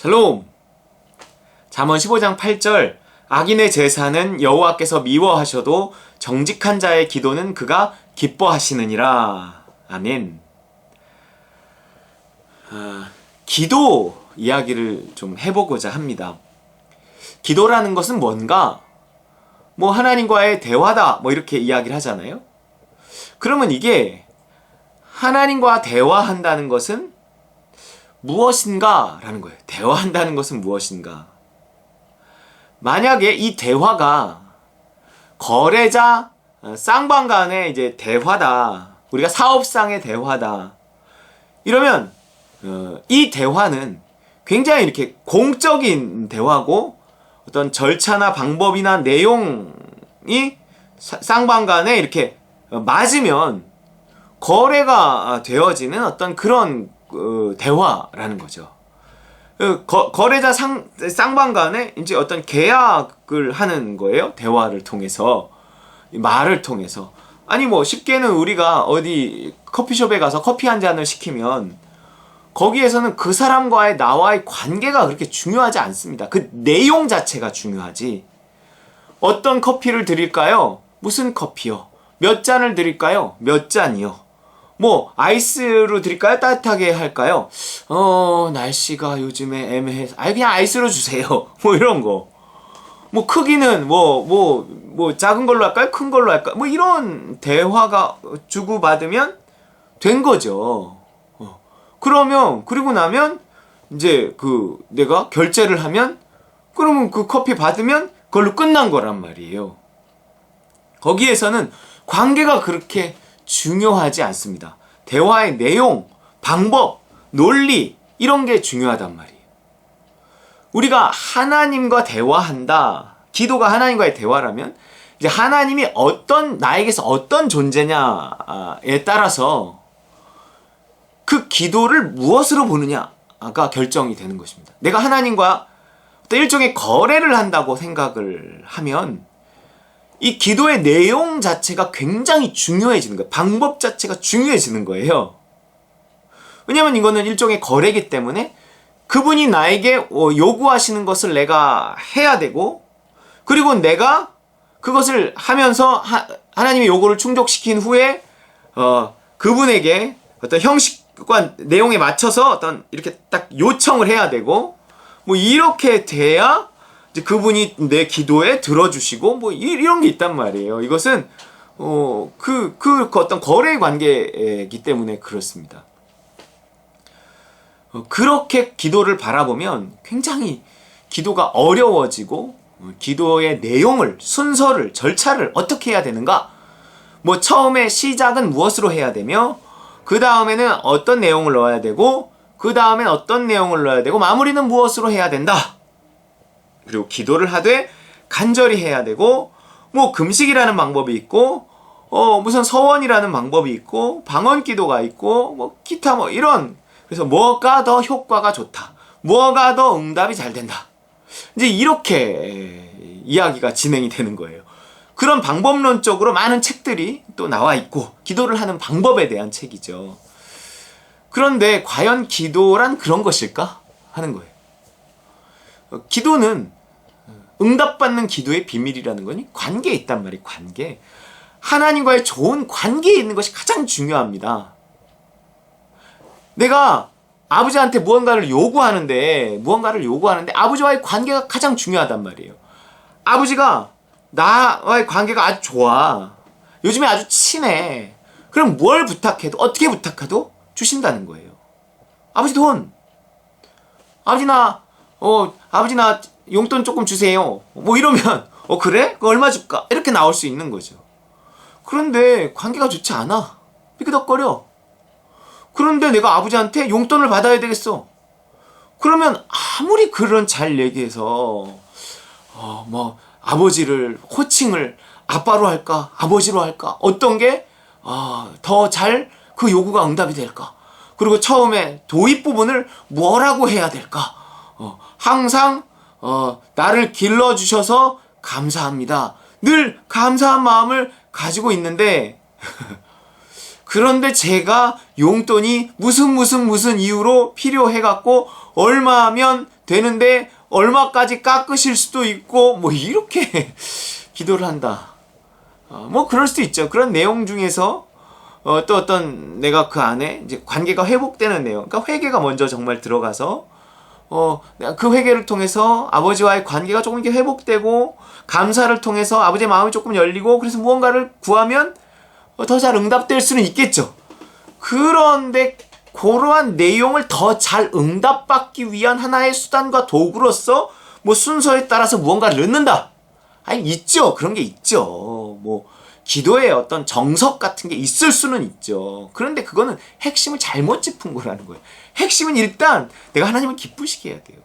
샬롬. 잠언 15장 8절 악인의 제사는 여호와께서 미워하셔도 정직한 자의 기도는 그가 기뻐하시느니라. 아멘. 기도 이야기를 좀 해보고자 합니다. 기도라는 것은 뭔가? 하나님과의 대화다 이렇게 이야기를 하잖아요. 그러면 이게 하나님과 대화한다는 것은 무엇인가? 라는 거예요. 대화한다는 것은 무엇인가? 만약에 이 대화가 거래자, 쌍방 간의 이제 대화다. 우리가 사업상의 대화다. 이러면 이 대화는 굉장히 이렇게 공적인 대화고 어떤 절차나 방법이나 내용이 쌍방 간에 이렇게 맞으면 거래가 되어지는 어떤 그런 대화라는 거죠. 거래자 쌍방 간에 이제 어떤 계약을 하는 거예요. 대화를 통해서, 말을 통해서. 아니 쉽게는 우리가 어디 커피숍에 가서 커피 한 잔을 시키면 거기에서는 그 사람과의 나와의 관계가 그렇게 중요하지 않습니다. 그 내용 자체가 중요하지. 어떤 커피를 드릴까요? 무슨 커피요? 몇 잔을 드릴까요? 몇 잔이요? 아이스로 드릴까요? 따뜻하게 할까요? 날씨가 요즘에 애매해서 그냥 아이스로 주세요. 이런 거. 크기는 작은 걸로 할까요? 큰 걸로 할까요? 이런 대화가 주고받으면 된 거죠. 그리고 나면 이제 내가 결제를 하면 그러면 그 커피 받으면 그걸로 끝난 거란 말이에요. 거기에서는 관계가 그렇게 중요하지 않습니다. 대화의 내용, 방법, 논리 이런 게 중요하단 말이에요. 우리가 하나님과 대화한다. 기도가 하나님과의 대화라면 이제 하나님이 나에게서 어떤 존재냐에 따라서 그 기도를 무엇으로 보느냐가 결정이 되는 것입니다. 내가 하나님과 어떤 일종의 거래를 한다고 생각을 하면 이 기도의 내용 자체가 굉장히 중요해지는 거예요. 방법 자체가 중요해지는 거예요. 왜냐하면 이거는 일종의 거래이기 때문에 그분이 나에게 요구하시는 것을 내가 해야 되고, 그리고 내가 그것을 하면서 하나님의 요구를 충족시킨 후에 그분에게 어떤 형식과 내용에 맞춰서 어떤 이렇게 딱 요청을 해야 되고, 이렇게 돼야 이제 그분이 내 기도에 들어주시고 이런 게 있단 말이에요. 이것은 그 어떤 거래 관계이기 때문에 그렇습니다. 그렇게 기도를 바라보면 굉장히 기도가 어려워지고 기도의 내용을, 순서를, 절차를 어떻게 해야 되는가? 처음에 시작은 무엇으로 해야 되며 그 다음에는 어떤 내용을 넣어야 되고 그 다음엔 어떤 내용을 넣어야 되고 마무리는 무엇으로 해야 된다. 그리고 기도를 하되 간절히 해야 되고 금식이라는 방법이 있고 무슨 서원이라는 방법이 있고 방언 기도가 있고 기타 이런, 그래서 뭐가 더 효과가 좋다, 뭐가 더 응답이 잘 된다, 이제 이렇게 이야기가 진행이 되는 거예요. 그런 방법론적으로 많은 책들이 또 나와 있고 기도를 하는 방법에 대한 책이죠. 그런데 과연 기도란 그런 것일까 하는 거예요. 기도는 응답받는 기도의 비밀이라는 거니 관계에 있단 말이에요. 관계. 하나님과의 좋은 관계에 있는 것이 가장 중요합니다. 내가 아버지한테 무언가를 요구하는데 아버지와의 관계가 가장 중요하단 말이에요. 아버지가 나와의 관계가 아주 좋아. 요즘에 아주 친해. 그럼 뭘 부탁해도, 어떻게 부탁해도 주신다는 거예요. 아버지 돈. 아버지 나 용돈 조금 주세요. 이러면 그래? 그거 얼마 줄까? 이렇게 나올 수 있는 거죠. 그런데 관계가 좋지 않아. 삐그덕거려. 그런데 내가 아버지한테 용돈을 받아야 되겠어. 그러면 아무리 그런 잘 얘기해서 아버지를 호칭을 아빠로 할까? 아버지로 할까? 어떤 게 더 잘 그 요구가 응답이 될까? 그리고 처음에 도입 부분을 뭐라고 해야 될까? 항상 나를 길러주셔서 감사합니다. 늘 감사한 마음을 가지고 있는데 그런데 제가 용돈이 무슨 이유로 필요해갖고 얼마면 되는데 얼마까지 깎으실 수도 있고 뭐 이렇게 기도를 한다. 뭐 그럴 수도 있죠. 그런 내용 중에서 또 어떤 내가 그 안에 이제 관계가 회복되는 내용, 그러니까 회개가 먼저 정말 들어가서 내가 그 회개를 통해서 아버지와의 관계가 조금 이렇게 회복되고 감사를 통해서 아버지의 마음이 조금 열리고 그래서 무언가를 구하면 더 잘 응답될 수는 있겠죠. 그런데 그러한 내용을 더 잘 응답받기 위한 하나의 수단과 도구로서 뭐 순서에 따라서 무언가를 넣는다. 아니 있죠. 그런 게 있죠. 뭐 기도에 어떤 정석 같은 게 있을 수는 있죠. 그런데 그거는 핵심을 잘못 짚은 거라는 거예요. 핵심은 일단 내가 하나님을 기쁘시게 해야 돼요.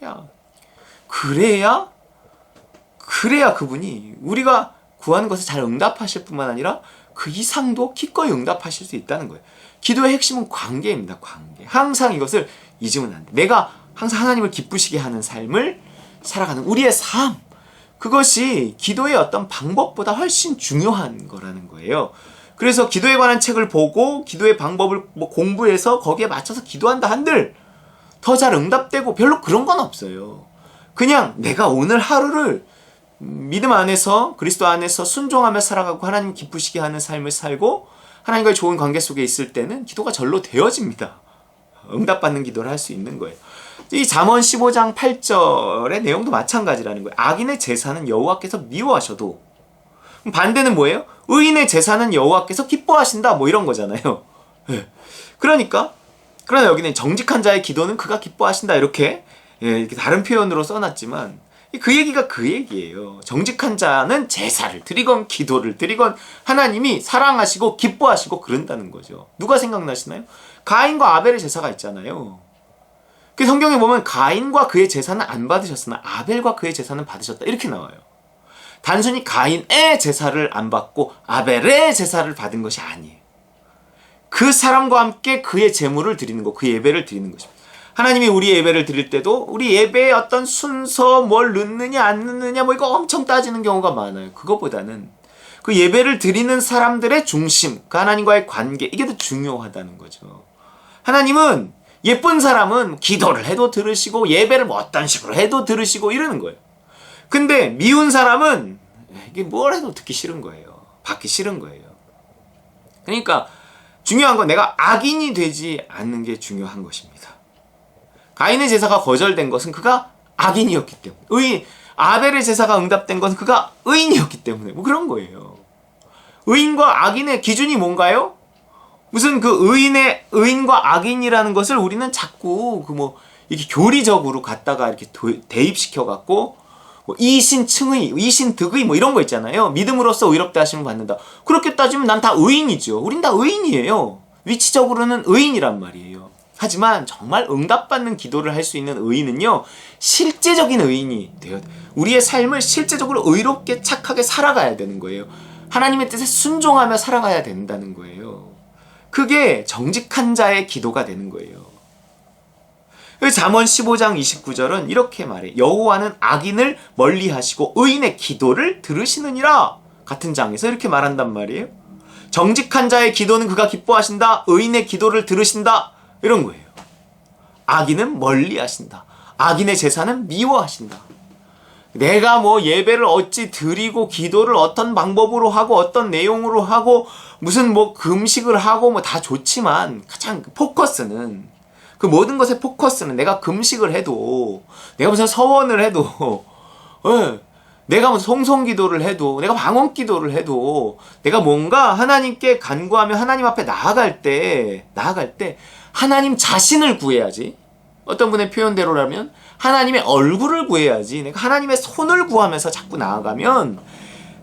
야, 그래야 그분이 우리가 구하는 것을 잘 응답하실 뿐만 아니라 그 이상도 기꺼이 응답하실 수 있다는 거예요. 기도의 핵심은 관계입니다. 관계. 항상 이것을 잊으면 안 돼. 내가 항상 하나님을 기쁘시게 하는 삶을 살아가는 우리의 삶. 그것이 기도의 어떤 방법보다 훨씬 중요한 거라는 거예요. 그래서 기도에 관한 책을 보고 기도의 방법을 공부해서 거기에 맞춰서 기도한다 한들 더 잘 응답되고 별로 그런 건 없어요. 그냥 내가 오늘 하루를 믿음 안에서 그리스도 안에서 순종하며 살아가고 하나님 기쁘시게 하는 삶을 살고 하나님과의 좋은 관계 속에 있을 때는 기도가 절로 되어집니다. 응답받는 기도를 할 수 있는 거예요. 이 잠언 15장 8절의 내용도 마찬가지라는 거예요. 악인의 제사는 여호와께서 미워하셔도, 반대는 뭐예요? 의인의 제사는 여호와께서 기뻐하신다, 뭐 이런 거잖아요. 네. 그러나 여기는 정직한 자의 기도는 그가 기뻐하신다, 이렇게 다른 표현으로 써놨지만 그 얘기가 그 얘기예요. 정직한 자는 제사를 드리건 기도를 드리건 하나님이 사랑하시고 기뻐하시고 그런다는 거죠. 누가 생각나시나요? 가인과 아벨의 제사가 있잖아요. 그 성경에 보면 가인과 그의 제사는 안 받으셨으나 아벨과 그의 제사는 받으셨다, 이렇게 나와요. 단순히 가인의 제사를 안 받고 아벨의 제사를 받은 것이 아니에요. 그 사람과 함께 그의 제물을 드리는 것, 그 예배를 드리는 것입니다. 하나님이 우리 예배를 드릴 때도 우리 예배의 어떤 순서, 뭘 넣느냐 안 넣느냐 뭐 이거 엄청 따지는 경우가 많아요. 그거보다는 그 예배를 드리는 사람들의 중심, 그 하나님과의 관계, 이게 더 중요하다는 거죠. 하나님은 예쁜 사람은 기도를 해도 들으시고 예배를 뭐 어떤 식으로 해도 들으시고 이러는 거예요. 근데 미운 사람은 이게 뭘 해도 듣기 싫은 거예요. 받기 싫은 거예요. 그러니까 중요한 건 내가 악인이 되지 않는 게 중요한 것입니다. 가인의 제사가 거절된 것은 그가 악인이었기 때문에, 아벨의 제사가 응답된 것은 그가 의인이었기 때문에, 뭐 그런 거예요. 의인과 악인의 기준이 뭔가요? 무슨 그 의인과 악인이라는 것을 우리는 자꾸 이렇게 교리적으로 갖다가 이렇게 대입시켜갖고, 이신층의, 이신득의 뭐 이런 거 있잖아요. 믿음으로써 의롭다 하심을 받는다. 그렇게 따지면 난 다 의인이죠. 우린 다 의인이에요. 위치적으로는 의인이란 말이에요. 하지만 정말 응답받는 기도를 할 수 있는 의인은요, 실제적인 의인이 돼요. 우리의 삶을 실제적으로 의롭게 착하게 살아가야 되는 거예요. 하나님의 뜻에 순종하며 살아가야 된다는 거예요. 그게 정직한 자의 기도가 되는 거예요. 잠언 15장 29절은 이렇게 말해. 여호와는 악인을 멀리하시고 의인의 기도를 들으시느니라. 같은 장에서 이렇게 말한단 말이에요. 정직한 자의 기도는 그가 기뻐하신다. 의인의 기도를 들으신다. 이런 거예요. 악인은 멀리하신다. 악인의 제사는 미워하신다. 내가 뭐 예배를 어찌 드리고 기도를 어떤 방법으로 하고 어떤 내용으로 하고 무슨 뭐 금식을 하고 뭐 다 좋지만 가장 포커스는, 그 모든 것의 포커스는 내가 금식을 해도, 내가 무슨 서원을 해도, 내가 무슨 송송기도를 해도, 내가 방언기도를 해도, 내가 뭔가 하나님께 간구하며 하나님 앞에 나아갈 때 하나님 자신을 구해야지. 어떤 분의 표현대로라면 하나님의 얼굴을 구해야지. 내가 하나님의 손을 구하면서 자꾸 나아가면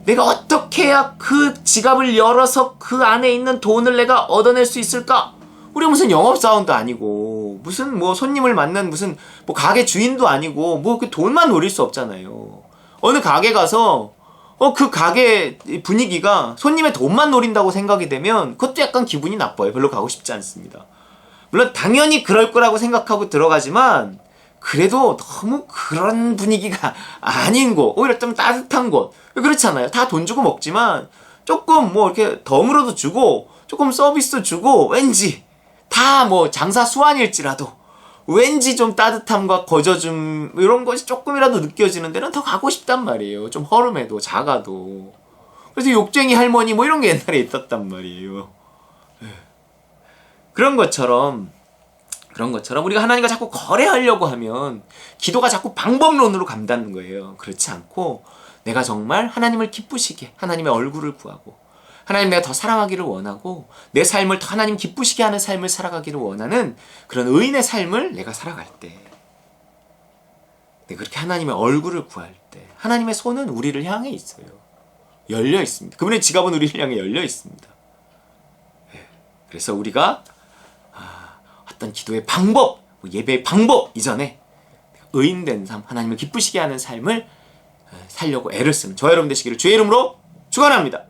내가 어떻게 해야 그 지갑을 열어서 그 안에 있는 돈을 내가 얻어낼 수 있을까? 우리가 무슨 영업사원도 아니고 무슨 뭐 손님을 맞는 무슨 뭐 가게 주인도 아니고 뭐 그 돈만 노릴 수 없잖아요. 어느 가게 가서 그 가게 분위기가 손님의 돈만 노린다고 생각이 되면 그것도 약간 기분이 나빠요. 별로 가고 싶지 않습니다. 물론 당연히 그럴 거라고 생각하고 들어가지만 그래도 너무 그런 분위기가 아닌 곳, 오히려 좀 따뜻한 곳, 그렇잖아요. 다 돈 주고 먹지만 조금 뭐 이렇게 덤으로도 주고 조금 서비스 주고 왠지 다 뭐 장사 수완일지라도 왠지 좀 따뜻함과 거저줌 이런 것이 조금이라도 느껴지는 데는 더 가고 싶단 말이에요. 좀 허름해도 작아도. 그래서 욕쟁이 할머니 뭐 이런 게 옛날에 있었단 말이에요. 그런 것처럼 우리가 하나님과 자꾸 거래하려고 하면 기도가 자꾸 방법론으로 간다는 거예요. 그렇지 않고 내가 정말 하나님을 기쁘시게 하나님의 얼굴을 구하고 하나님 내가 더 사랑하기를 원하고 내 삶을 더 하나님 기쁘시게 하는 삶을 살아가기를 원하는 그런 의인의 삶을 내가 살아갈 때 내가 그렇게 하나님의 얼굴을 구할 때 하나님의 손은 우리를 향해 있어요. 열려 있습니다. 그분의 지갑은 우리를 향해 열려 있습니다. 그래서 우리가 어떤 기도의 방법, 예배의 방법 이전에 의인된 삶, 하나님을 기쁘시게 하는 삶을 살려고 애를 쓰는 저와 여러분 되시기를 주의 이름으로 축원합니다.